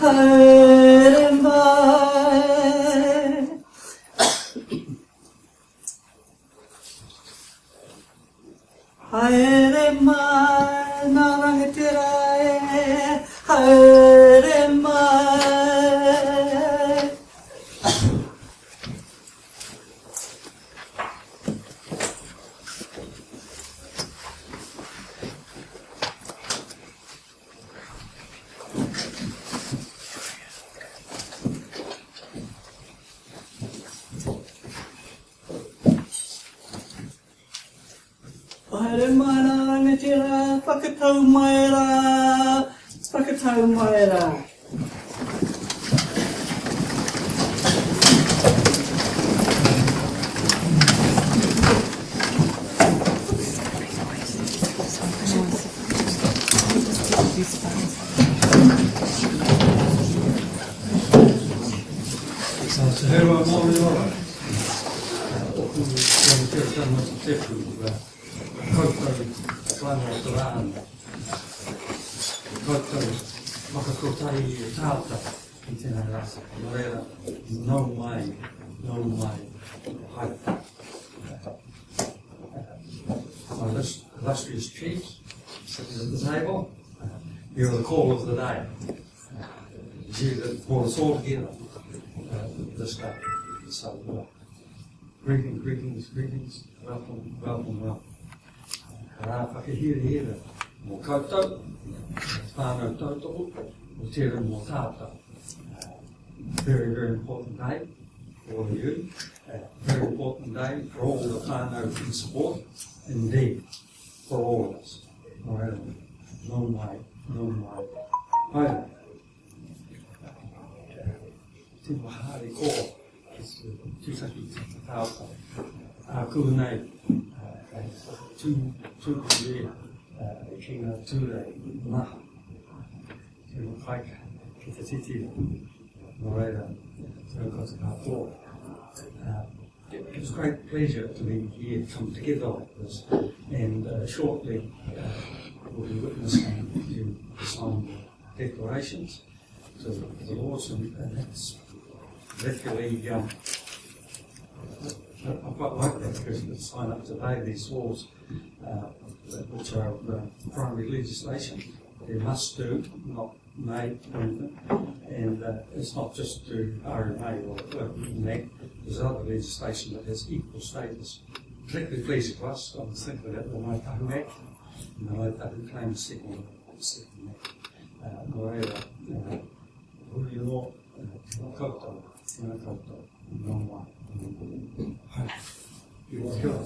haere mai. Haere mai, nā rangatira e, haere mai. Haere mai nā rangatira, whakatau mai rā, whakatau mai rā. Se herra moni ora. Oku rangatira tama te tepu, koutou whanau te rāna. Koutou whakakotai e tāta I tēnā rasa. Nō reira, nau mai, hai. Our illustrious chiefs sitting at the table, you're the call of the day. It's you that brought us all together this day. So, greetings, welcome. Rā whakahiri mō koutou, whānau tautoko, mō tere mō tāta. Very, very important day for all of you. Very important day for all the whānau in support, indeed, for all of us. Alright, no mai. Haere. Te wahare kō, tūtaki tāta, ākua nei, tūkure, ki ngā ture, maha, te whaika, ki te titi, nō reira, te kota kāpō. It's a great pleasure to be here, come together like this, and shortly we'll be witnessing you sign the declarations to the laws, and that's particularly, I quite like that because you sign up today these laws, which are primary legislation. They must do, not may, and it's not just to RMA or NAC. There's other legislation that has equal status. Particularly pleasing to us, I was thinking about the Maitahu Act, and the Maitahu Claims Settlement Act. Nō reira, huri no, koutou, tēnā koutou, nō mai. Hai, kia ora.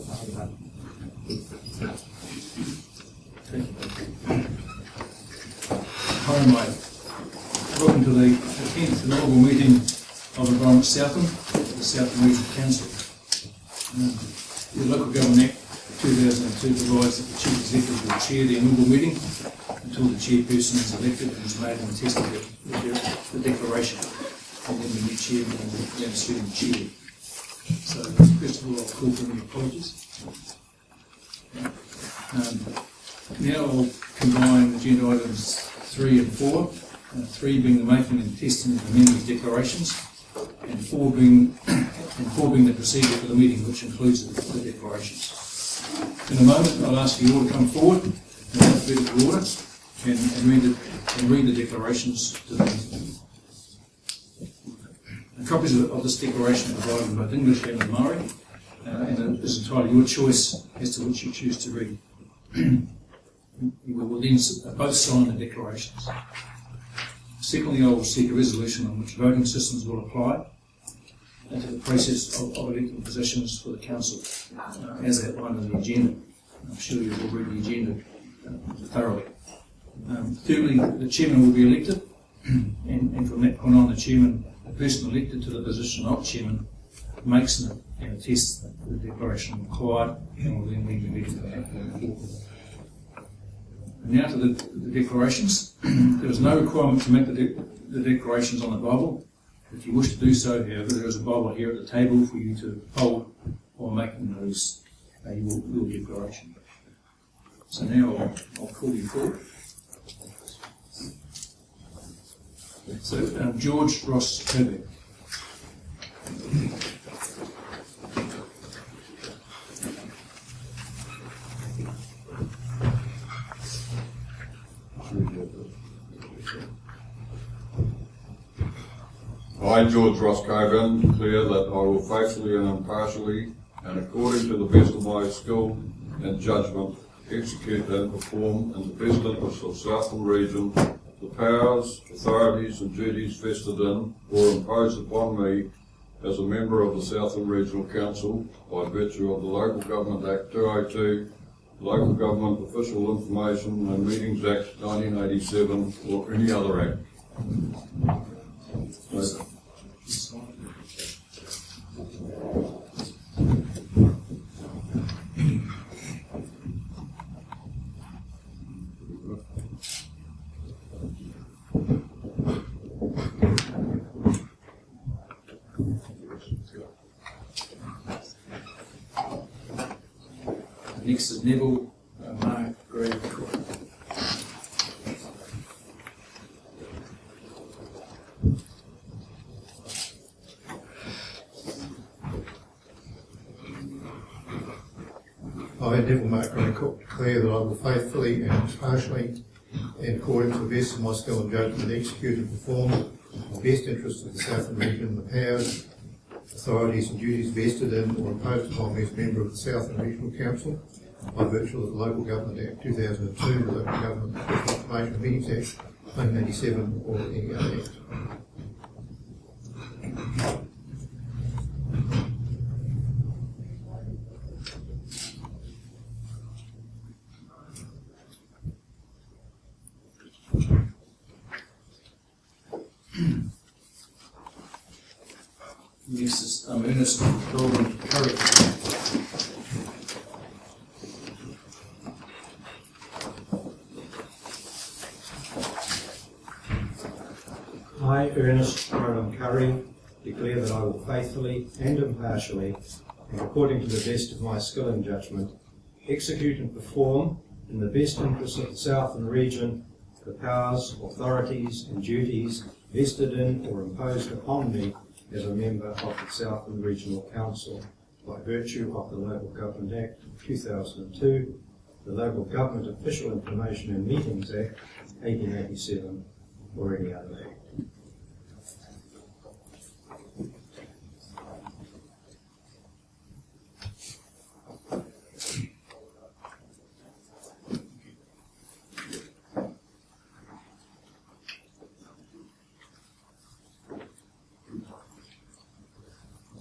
Hi, mate. Welcome to the 10th inaugural meeting of Environment Southland, the Southland Regional Council. The Local Government Act 2002 provides that the Chief Executive will chair the inaugural meeting until the chairperson is elected and is made and attested the declaration, and then the new chairman will be assuming chair. So, first of all, I'll call for any apologies. Now I'll combine agenda items 3 and 4, 3 being the making and testing of amendment declarations, and 4 being the procedure for the meeting, which includes the declarations. In a moment, I'll ask you all to come forward in alphabetical order and read the declarations to the meeting. Copies of this declaration are provided in both English and in Māori, and it is entirely your choice as to which you choose to read. We will then both sign the declarations. Secondly, I will seek a resolution on which voting systems will apply to the process of electing positions for the Council, as outlined in the agenda. I'm sure you will read the agenda thoroughly. Thirdly, the Chairman will be elected, and from that point on, the person elected to the position of Chairman makes and attests the declaration required, and will then lead the meeting to act going forward. Now to the declarations. There is no requirement to make the declarations on the Bible. If you wish to do so, however, there is a Bible here at the table for you to hold while making those your declaration. So now I'll call you forward. So, George Ross Kirby. I, George Ross Coburn, declare that I will faithfully and impartially, and according to the best of my skill and judgment, execute and perform in the best interests of Southland Region the powers, authorities and duties vested in or imposed upon me as a member of the Southland Regional Council by virtue of the Local Government Act 202, Local Government Official Information and Meetings Act 1987 or any other act. Next is Neville Mark Gray Cook. I, Neville Mark Gray Cook, declare that I will faithfully and impartially, and according to the best of my skill and judgment, execute and perform in the best interests of the Southland Region the powers, authorities and duties vested in or imposed upon me as a member of the Southland Regional Council by virtue of the Local Government Act 2002, the Local Government Information and Meetings Act 1987 or any other act. Next is Ernest Golden Curry. I, Ernest Rowan Curry, declare that I will faithfully and impartially, and according to the best of my skill and judgment, execute and perform in the best interests of the Southland Region the powers, authorities and duties vested in or imposed upon me as a member of the Southland Regional Council by virtue of the Local Government Act 2002, the Local Government Official Information and Meetings Act 1887 or any other act.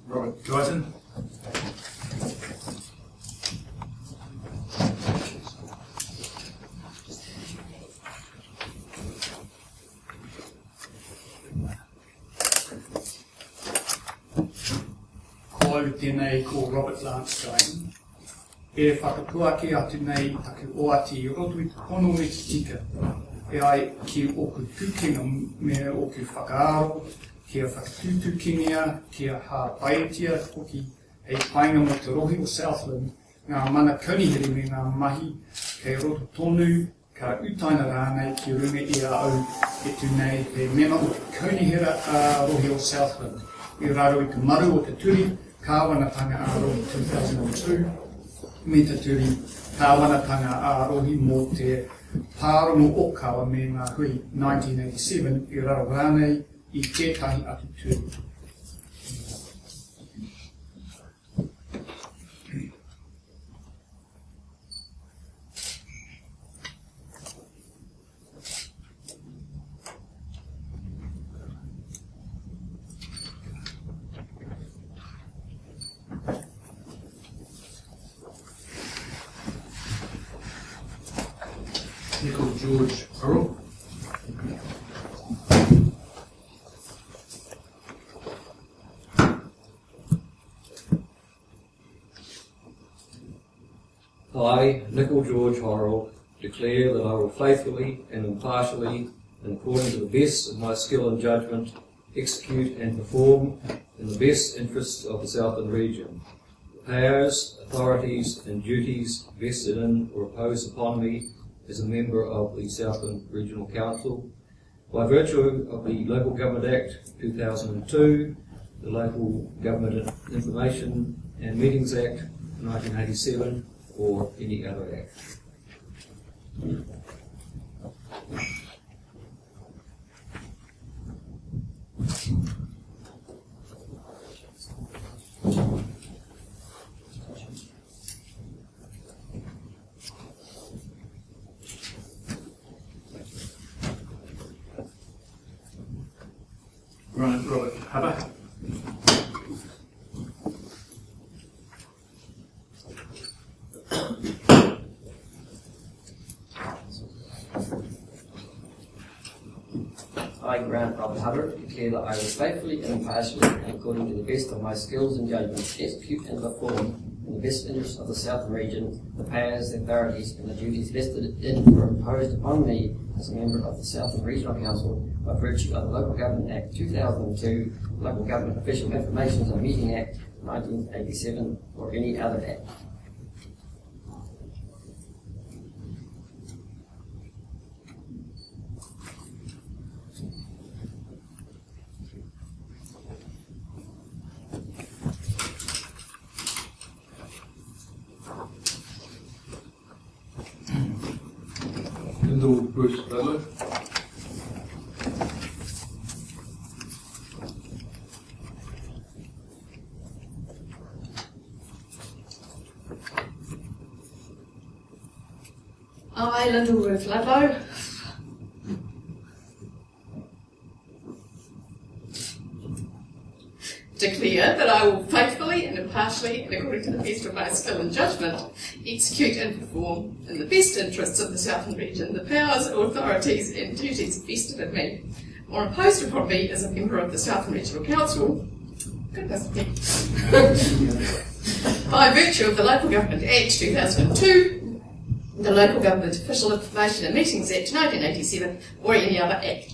Robert Guyton. Ko au tēnei ko Robert Lance Guyton. E whakatuake atu nei taku o ati I roto I te pono me te tika. E ai ki oku tukinga me oku whakaaro, kia whakatutukingia, kia hāpaitia hoki hei painga mo te rohi o Southland, ngā mana kaunihiri me ngā mahi, kei roto tonu, ka utaina rānei ki runga I a au e tu nei te mema o te kaunihira rohi o Southland. I raro I te maru o te turi, kāwanatanga a rohi 2002, me te turi kāwanatanga a rohi mō te pārono o kawa me ngā hui 1987, I raro rānei I tētahi atu tū. Nicol George Earl. I, Nicol George Horrell, declare that I will faithfully and impartially, and according to the best of my skill and judgment, execute and perform in the best interests of the Southland Region the powers, authorities and duties vested in or imposed upon me as a member of the Southland Regional Council By virtue of the Local Government Act 2002, the Local Government Information and Meetings Act 1987, or any other act. Grant Robert Hubbard. I, Grant Robert Hubbard, declare that I will faithfully and impartially, and according to the best of my skills and judgment, execute and perform, in the best interests of the Southern Region, the powers, the authorities, and the duties vested in or imposed upon me as a member of the Southern Regional Council by virtue of the Local Government Act 2002, Local Government Official Information and Meeting Act 1987, or any other act. Bruce Butler. I, Lyndall Ruth Ludlow, declare that I will faithfully and impartially, and according to the best of my skill and judgment, execute and perform, in the best interests of the Southern Region, the powers, authorities and duties vested in me, or imposed upon me as a member of the Southern Regional Council, goodness me, by virtue of the Local Government Act 2002, the Local Government Official Information and Meetings Act 1987, or any other act.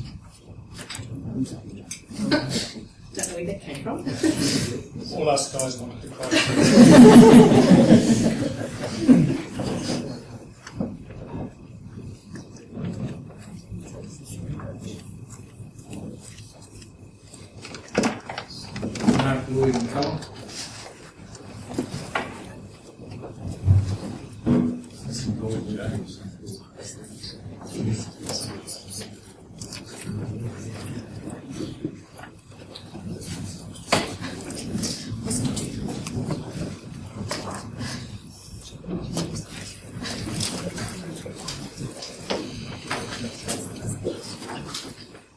Don't know where that came from. All us guys wanted to cry. Mark Lloyd McCullum. That's Gordon James.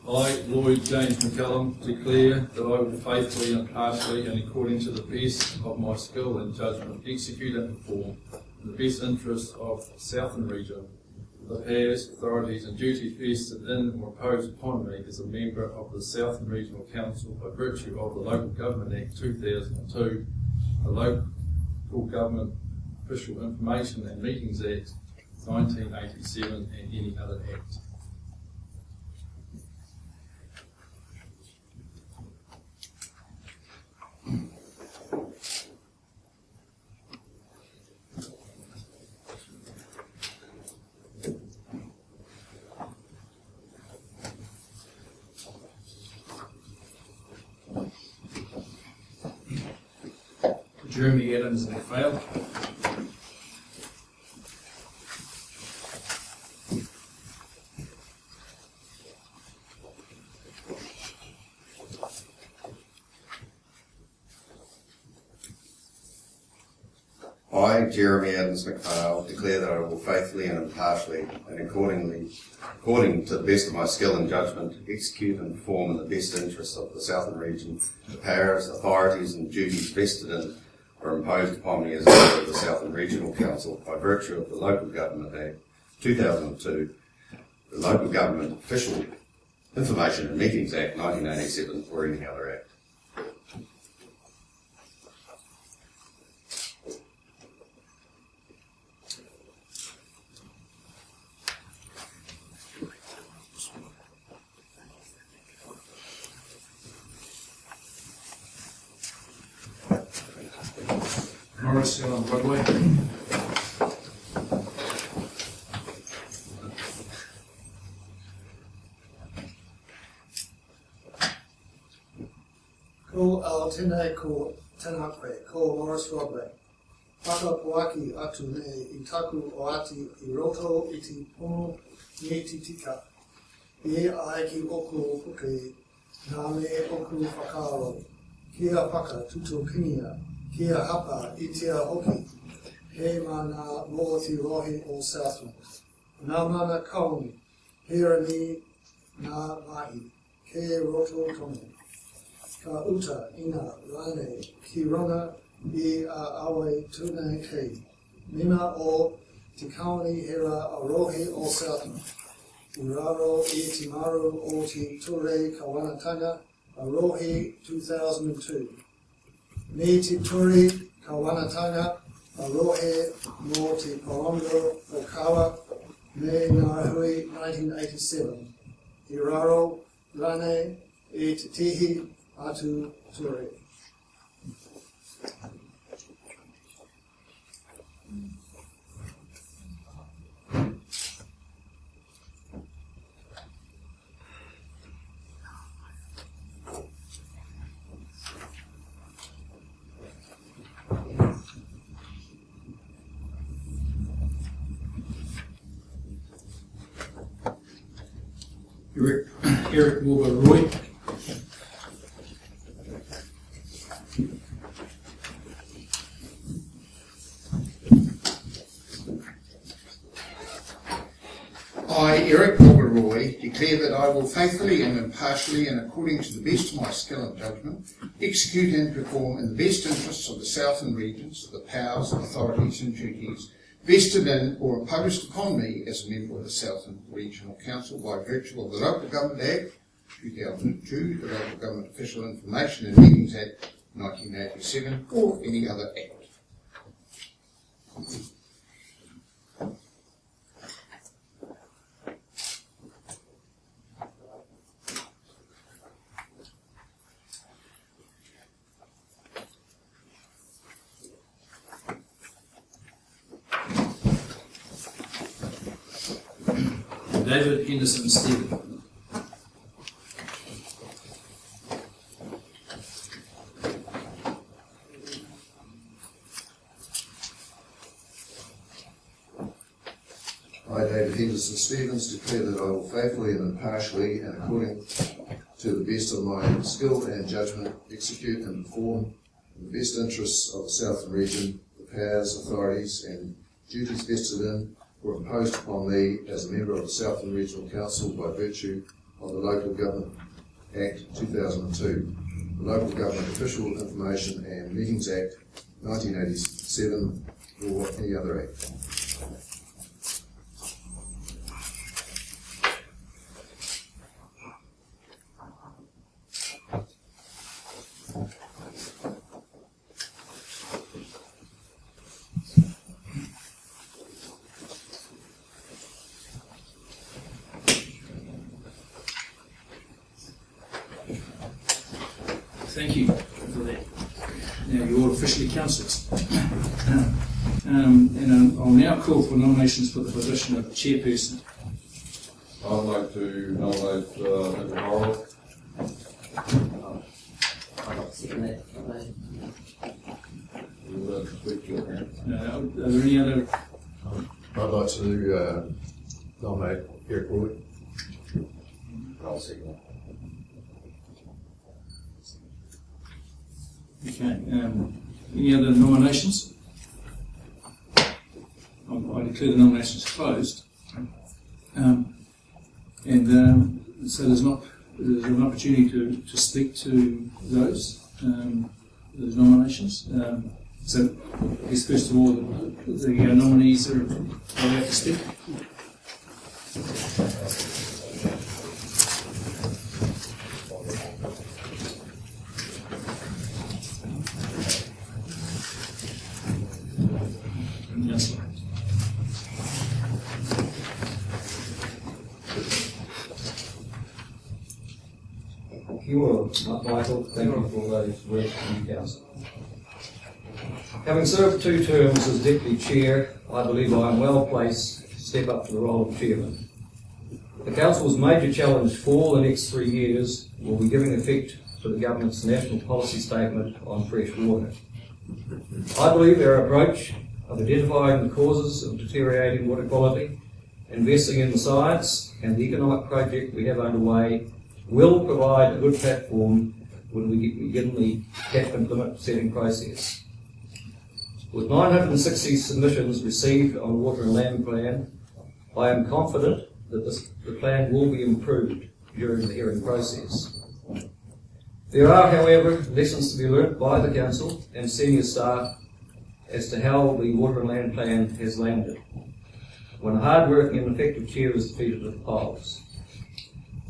I, Lloyd James McCullum, declare that I will faithfully and impartially and according to the best of my skill and judgment execute and perform in the best interests of the Southern Region the powers, authorities and duties vested in or imposed upon me as a member of the Southern Regional Council by virtue of the Local Government Act 2002, the Local Government Official Information and Meetings Act 1987 and any other act. Jeremy Adams McPhail. I, Jeremy Adams McPhail, declare that I will faithfully and impartially and according to the best of my skill and judgment, execute and perform in the best interests of the Southern Region the powers, authorities and duties vested in or imposed upon me as a member of the Southern Regional Council by virtue of the Local Government Act 2002, the Local Government Official Information and Meetings Act 1987, or any other act. Morris Allen Broadway. Ko Altene ko Tanakwe, ko Morris Roble. Whakapuaki atu ne I taku o ati I roto iti pono ni titika. E ai ki oku puke, nā me oku whakaro. Kia whaka tutokinia, kia hapa I tia hoki. He mana mooti rohi o Southland. Nā mana kauni, hera ni nā mahi, ke roto tonu. Ka uta ina rane ki runga I a awe tūnei kei. Mina o te kauni hera a rohi o Southland. Uraro I te maru o te ture kawanatanga a rohi 2002. Me te ture kawanatanga a rohe mo te Parongo o Kawa me ngā hui 1987. I raro rane E te tihi atu ture. Eric Wilbur Roy. I, Eric Wilbur Roy, declare that I will faithfully and impartially and according to the best of my skill and judgment execute and perform in the best interests of the Southern regions the powers, authorities and duties vested in or imposed upon me as a member of the Southern Regional Council by virtue of the Local Government Act 2002, the Local Government Official Information and Meetings Act 1987, or any other act. David Henderson Stephen. I, David Henderson Stevens, declare that I will faithfully and impartially and according to the best of my skill and judgment execute and perform in the best interests of the Southern region the powers, authorities and duties vested in or imposed upon me as a member of the Southern Regional Council by virtue of the Local Government Act 2002, the Local Government Official Information and Meetings Act 1987, or any other act. Thank you for that. Now you're all officially councillors. And I'll now call for nominations for the position of chairperson. I'd like to nominate Inaugural. I'd like to second that nomination. Are there any other? I'd like to nominate Eric Roy. I'll second that. Okay. Any other nominations? I declare the nominations closed. So there's an opportunity to speak to those nominations. So I guess first of all the nominees are allowed to speak. Yes. Kia ora, Michael. Thank you for those words from you, Council. Having served 2 terms as Deputy Chair, I believe I am well placed to step up to the role of Chairman. The Council's major challenge for the next 3 years will be giving effect to the government's national policy statement on fresh water. I believe our approach of identifying the causes of deteriorating water quality, investing in the science and the economic project we have underway will provide a good platform when we begin the catchment limit setting process. With 960 submissions received on Water and Land Plan, I am confident that the plan will be improved during the hearing process. There are, however, lessons to be learnt by the Council and senior staff as to how the Water and Land Plan has landed, when a hard-working and effective chair is defeated at the polls.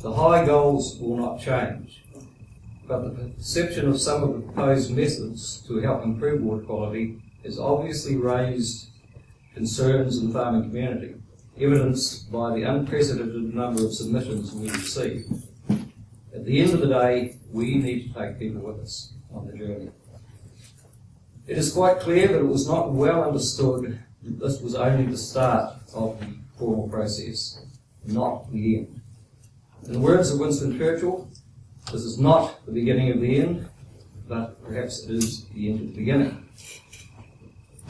The high goals will not change, but the perception of some of the proposed methods to help improve water quality has obviously raised concerns in the farming community, evidenced by the unprecedented number of submissions we received. At the end of the day, we need to take people with us on the journey. It is quite clear that it was not well understood that this was only the start of the formal process, not the end. In the words of Winston Churchill, this is not the beginning of the end, but perhaps it is the end of the beginning.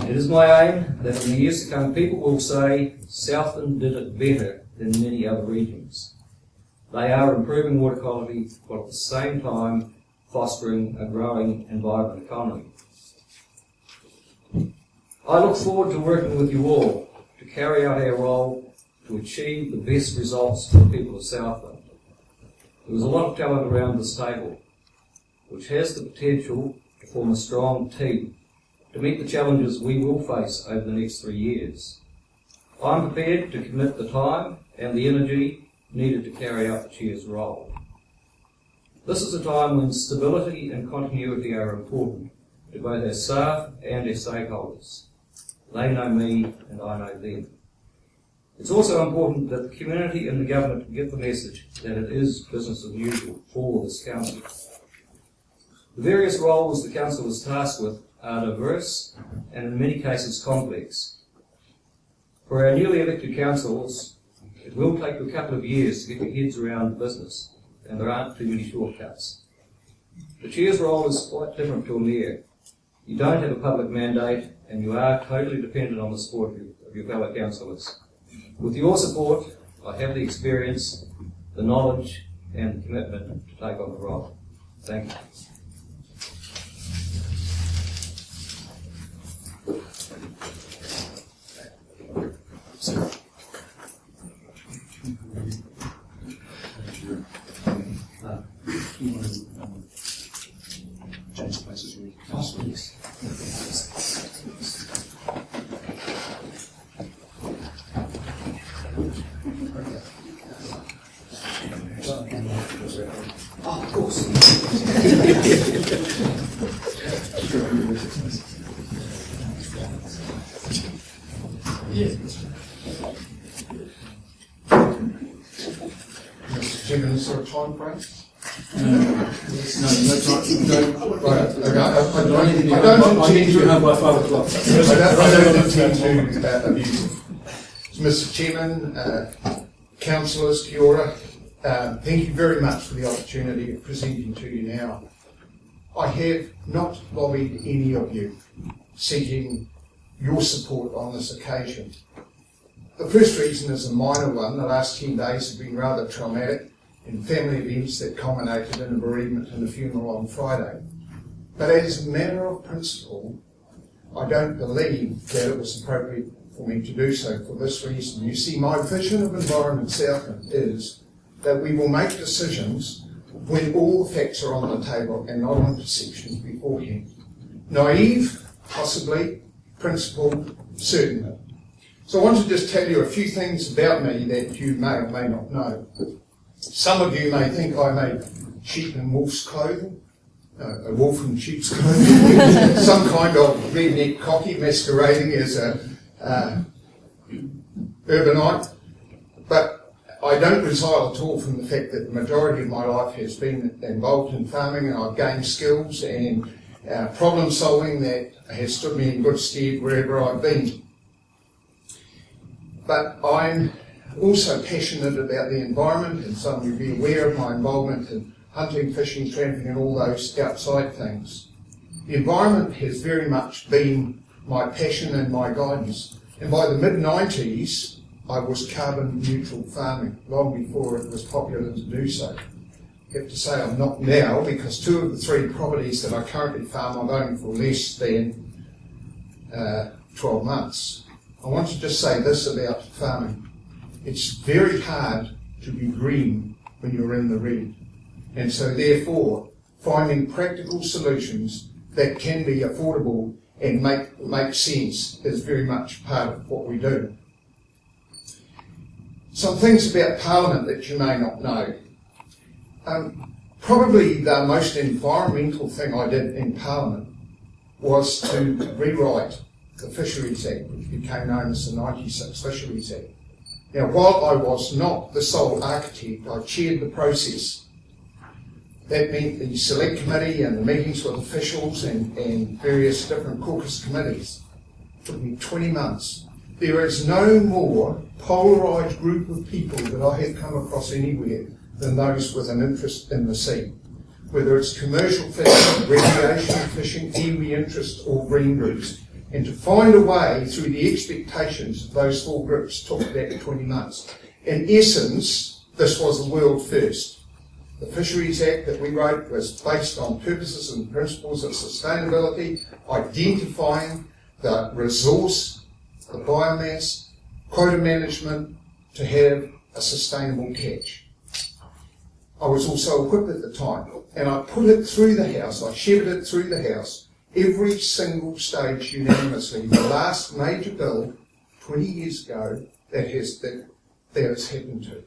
It is my aim that in the years to come people will say Southland did it better than many other regions. They are improving water quality while at the same time fostering a growing and vibrant economy. I look forward to working with you all to carry out our role to achieve the best results for the people of Southland. There was a lot of talent around this table, which has the potential to form a strong team to meet the challenges we will face over the next 3 years. I'm prepared to commit the time and the energy needed to carry out the chair's role. This is a time when stability and continuity are important to both our staff and our stakeholders. They know me and I know them. It's also important that the community and the government get the message that it is business as usual for this council. The various roles the council is tasked with are diverse and in many cases complex. For our newly elected councillors, it will take a couple of years to get your heads around the business, and there aren't too many shortcuts. The chair's role is quite different to a mayor. You don't have a public mandate, and you are totally dependent on the support of your fellow councillors. With your support, I have the experience, the knowledge, and the commitment to take on the role. Thank you. Change places really. Oh, of course. Mr. Chairman, is there a time frame? No, that's right. Right, okay. I don't intend to abuse it. Mr. Chairman, councillors, kia ora. Thank you very much for the opportunity of presenting to you now. I have not lobbied any of you seeking your support on this occasion. The first reason is a minor one. The last 10 days have been rather traumatic in family events that culminated in a bereavement and a funeral on Friday. But as a matter of principle, I don't believe that it was appropriate for me to do so for this reason. You see, my vision of Environment Southland is that we will make decisions when all the facts are on the table and not on perceptions beforehand. Naive, possibly, principled, certainly. So I want to just tell you a few things about me that you may or may not know. Some of you may think I make sheep and wolf's clothing, a wolf in sheep's clothing, some kind of redneck cocky masquerading as a urbanite, but I don't resile at all from the fact that the majority of my life has been involved in farming, and I've gained skills and problem solving that has stood me in good stead wherever I've been. But I'm also passionate about the environment, and some of you will be aware of my involvement in hunting, fishing, tramping and all those outside things. The environment has very much been my passion and my guidance. And by the mid-90s, I was carbon neutral farming, long before it was popular to do so. I have to say I'm not now, because 2 of the 3 properties that I currently farm I've owned for less than 12 months. I want to just say this about farming. It's very hard to be green when you're in the red. And so therefore, finding practical solutions that can be affordable and make sense is very much part of what we do. Some things about Parliament that you may not know. Probably the most environmental thing I did in Parliament was to rewrite the Fisheries Act, which became known as the 96 Fisheries Act. Now, while I was not the sole architect, I chaired the process. That meant the select committee and the meetings with officials and various different caucus committees. It took me 20 months. There is no more polarised group of people that I have come across anywhere than those with an interest in the sea. Whether it's commercial fishing, recreational fishing, iwi interest or green groups. And to find a way through the expectations of those 4 groups took that 20 months. In essence, this was a world first. The Fisheries Act that we wrote was based on purposes and principles of sustainability, identifying the resource, the biomass, quota management to have a sustainable catch. I was also equipped at the time, and I put it through the House, I shepherded it through the House, every single stage unanimously. The last major bill 20 years ago that has happened to.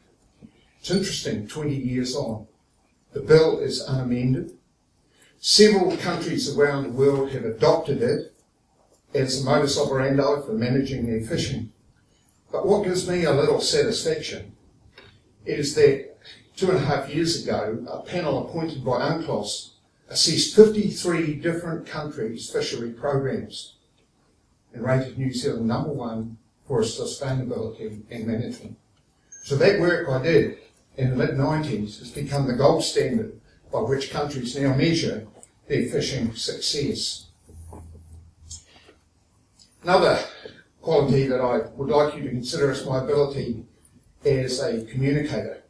It's interesting, 20 years on. The bill is unamended. Several countries around the world have adopted it as a modus operandi for managing their fishing. But what gives me a little satisfaction is that 2.5 years ago, a panel appointed by UNCLOS assessed 53 different countries' fishery programs and rated New Zealand #1 for sustainability and management. So that work I did in the mid-90s has become the gold standard by which countries now measure their fishing success. Another quality that I would like you to consider is my ability as a communicator.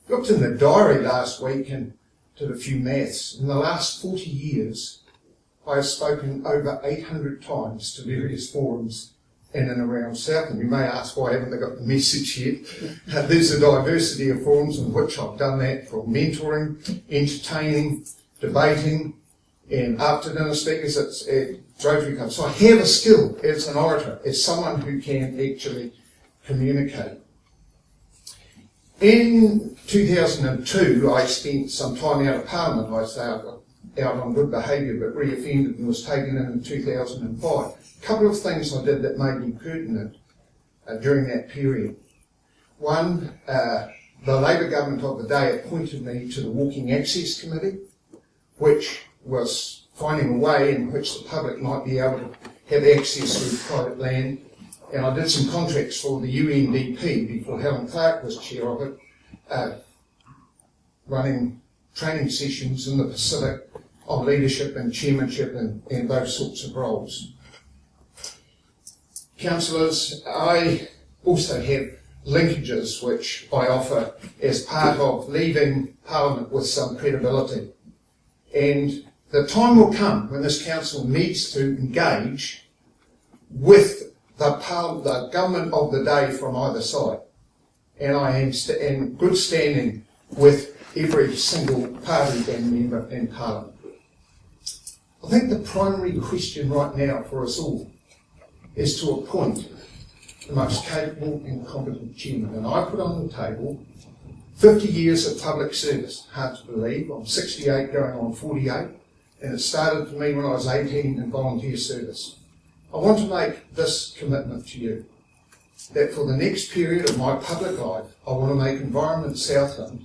I looked in the diary last week and did a few maths. In the last 40 years, I have spoken over 800 times to various forums in and around South. And you may ask, why haven't they got the message yet? There's a diversity of forums in which I've done that, from mentoring, entertaining, debating, and after dinner speakers at Rotary Club. So I have a skill as an orator, as someone who can actually communicate. In 2002, I spent some time out of Parliament. I was out on good behaviour, but reoffended and was taken in 2005. A couple of things I did that made me pertinent during that period. One, the Labor government of the day appointed me to the Walking Access Committee, which was finding a way in which the public might be able to have access through private land. And I did some contracts for the UNDP before Helen Clark was chair of it, running training sessions in the Pacific on leadership and chairmanship and those sorts of roles. Councillors, I also have linkages which I offer as part of leaving Parliament with some credibility. And the time will come when this council needs to engage with the government of the day from either side. And I am in good standing with every single party and member in Parliament. I think the primary question right now for us all is to appoint the most capable and competent chairman. And I put on the table 50 years of public service. Hard to believe. I'm 68 going on 48. And it started for me when I was 18 in volunteer service. I want to make this commitment to you, that for the next period of my public life, I want to make Environment Southland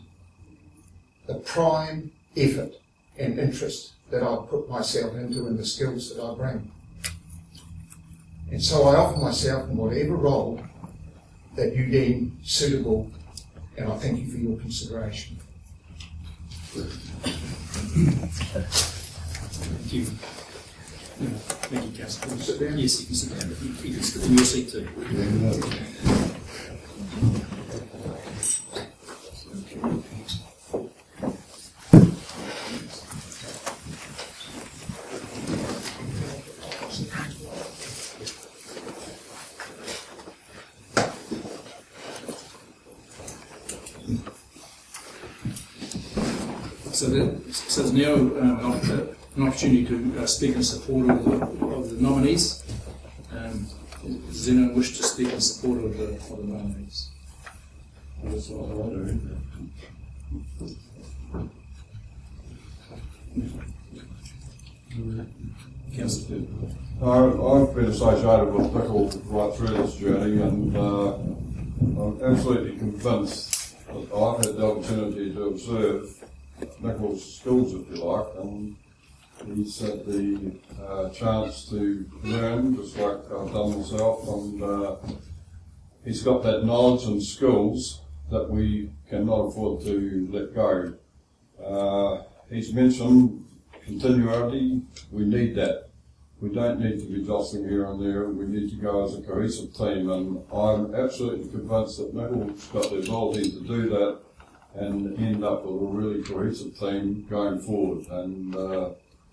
the prime effort and interest that I've put myself into and the skills that I bring. And so I offer myself in whatever role that you deem suitable, and I thank you for your consideration. Thank you. Thank you, Councillor. Can you sit down? Yes, you can sit down. You can sit in your seat too. So there's now an opportunity to speak in support of the nominees. Does anyone wish to speak in support of the nominees? That's what I want to do. Councillor. I've been associated with Nickel right through this journey, and I'm absolutely convinced that I've had the opportunity to observe Nickel's skills, if you like, and he's had the chance to learn, just like I've done myself, and he's got that knowledge and skills that we cannot afford to let go. He's mentioned continuity. We need that. We don't need to be jostling here and there. We need to go as a cohesive team, and I'm absolutely convinced that Nickel's got the ability to do that and end up with a really cohesive team going forward. And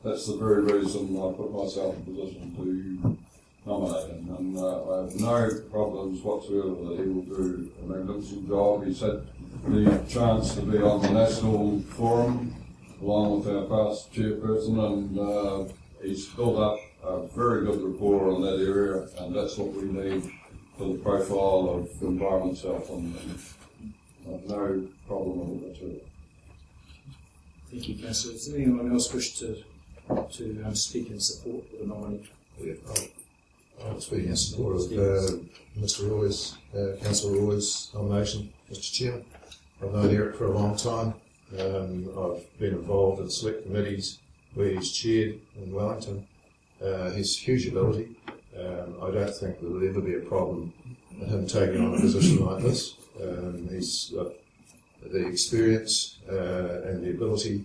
that's the very reason I put myself in a position to nominate him. And I have no problems whatsoever that he will do a magnificent job. He's had the chance to be on the national forum along with our past chairperson, and he's built up a very good rapport on that area, and that's what we need for the profile of environment health. And I've no problem with it at all. Thank you, Councillor. Does anyone else wish to speak in support of the nominee? I'll speak in support of Mr. Roy's, Councillor Roy's nomination, Mr. Chairman. I've known Eric for a long time. I've been involved in select committees where he's chaired in Wellington. He's huge ability. I don't think there will ever be a problem in him taking on a position like this. He's got the experience and the ability,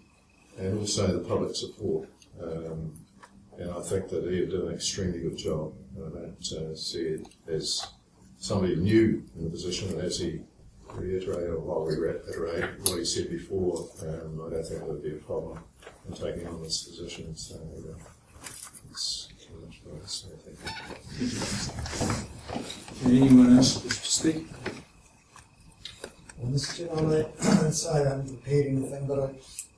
and also the public support. And I think that he'll do an extremely good job. I don't see it as somebody new in the position, as he reiterated, or while we reiterate what he said before. I don't think there would be a problem in taking on this position. So that's pretty much what I say. Thank you. Anyone else wish to speak? Well, Mr. Chairman, I don't say I haven't prepared anything, but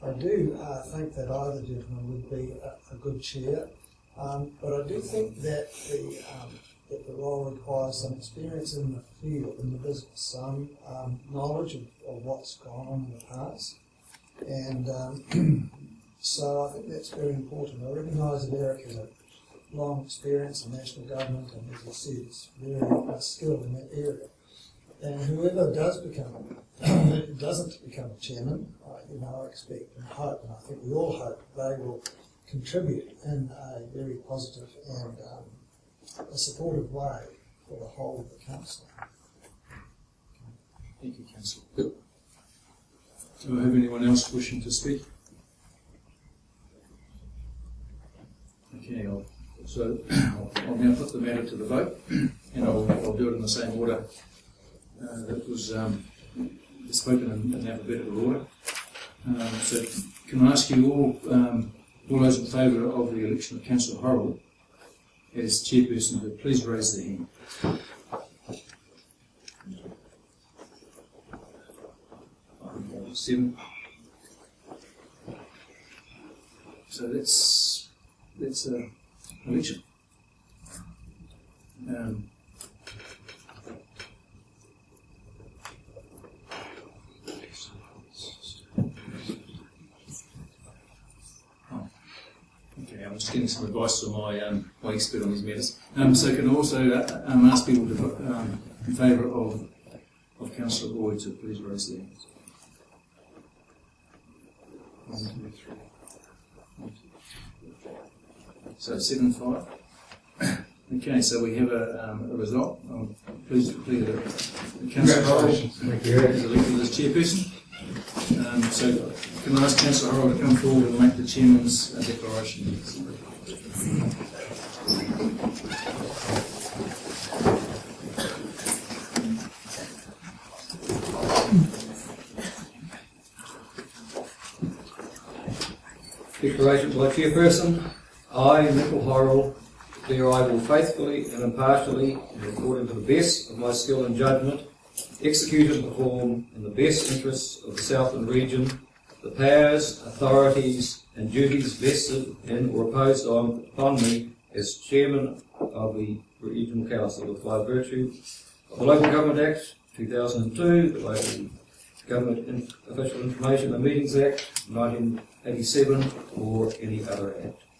I do think that either gentleman would be a good chair. But I do think that the role requires some experience in the field, in the business, some knowledge of what's gone on in the past. And so I think that's very important. I recognise that Eric has a long experience in national government, and as I said, is very skilled in that area. And whoever doesn't become a chairman, I expect and hope, and I think we all hope, they will contribute in a very positive and a supportive way for the whole of the council. Thank you, Councillor. Do I have anyone else wishing to speak? Okay, I'll now put the matter to the vote, and I'll do it in the same order that was spoken in alphabetical order. So can I ask you all those in favour of the election of Councillor Horrell as chairperson to please raise their hand. 7. So that's an election. Okay, I'm just getting some advice from my expert on these matters. So can I also ask people to vote in favour of Councillor Boyd to please raise their hands. 1, 2, 3. 1, 2, 3. So 7-5. Okay, so we have a result. I'm pleased to declare that Councillor Boyd is elected as chairperson. So Can I ask Councillor Hurrell to come forward and make the Chairman's declaration? Declaration by Chairperson. I, Nicol Hurrell, declare I will faithfully and impartially, and according to the best of my skill and judgment, execute and perform in the best interests of the Southland region the powers, authorities and duties vested in or imposed upon me as Chairman of the Regional Council by virtue of the Local Government Act 2002, the Local Government Official Information and Meetings Act 1987, or any other act.